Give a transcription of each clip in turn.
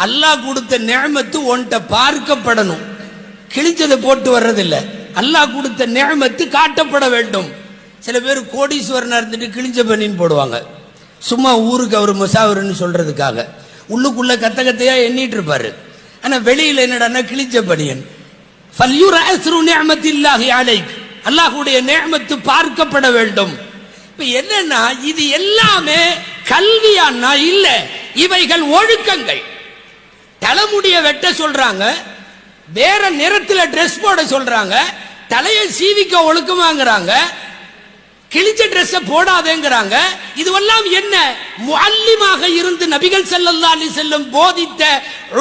அல்லாஹ் கொடுத்த நிஅமத்து உன்கிட்ட பார்க்கப்படணும், கிழிச்சதை போட்டு வர்றதில்லை. அல்லாஹ் கொடுத்த நிஅமத்து காட்டப்பட வேண்டும். சில பேர் கோடீஸ்வரனா இருந்துட்டு கிழிஞ்ச பனின்னு போடுவாங்க, சும்மா ஊருக்கு அவர் முசாவருன்னு சொல்றதுக்காக. உள்ளுக்குள்ள கத்த கத்தையா எண்ணிட்டு இருப்பாரு, ஆனா வெளியில என்னடா கிழிஞ்ச பனியன். அல்லாஹ்வுடைய நிஅமத்து பார்க்கப்பட வேண்டும். இப்ப என்னன்னா இது எல்லாமே கல்வியானா இல்ல, இவைகள் ஒழுக்கங்கள். தலைமுடிய வெட்ட சொல்றாங்க, வேற நிறத்துல டிரெஸ் போட சொல்றாங்க, தலையை சீவிக்க ஒழுக்கமாங்கறாங்க, கிழிஞ்ச டிரெஸ் போடாதேங்கறாங்க. இதுவெல்லாம் என்ன? முஅல்லிமாக இருந்து நபிகள் ஸல்லல்லாஹு அலைஹி வஸல்லம் போதித்த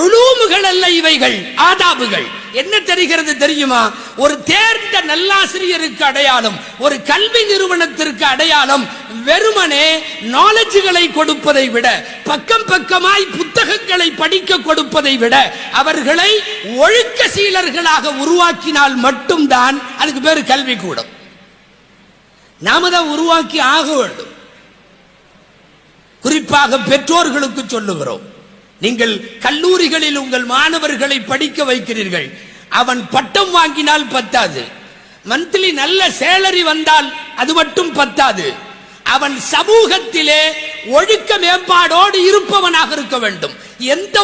உலூம்கள் அல்ல, இவைகள் ஆதாபுகள். என்ன தெரிகிறது தெரியுமா? ஒரு தேர்ந்த நல்லாசிரியருக்கு அடையாளம், ஒரு கல்வி நிறுவனத்திற்கு அடையாளம் வெறுமனே நாலேஜ்களை கொடுப்பதை விட, பக்கம் பக்கமாய் புத்தகங்களை படிக்க கொடுப்பதை விட, அவர்களை ஒழுக்க சீலர்களாக உருவாக்கினால் மட்டும்தான் அதுக்கு பேரு கல்வி கூடம். நாம தான் உருவாக்கி ஆக வேண்டும். குறிப்பாக பெற்றோர்களுக்கு சொல்லுகிறோம், நீங்கள் கல்லூரிகளில் உங்கள் மாணவர்களை படிக்க வைக்கிறீர்கள், அவன் பட்டம் வாங்கினால் பத்தாது, மந்த்லி நல்ல சேலரி வந்தால் அது மட்டும் பத்தாது, அவன் சமூகத்திலே ஒழுக்க மேம்பாடோடு இருப்பவனாக இருக்க வேண்டும். எந்த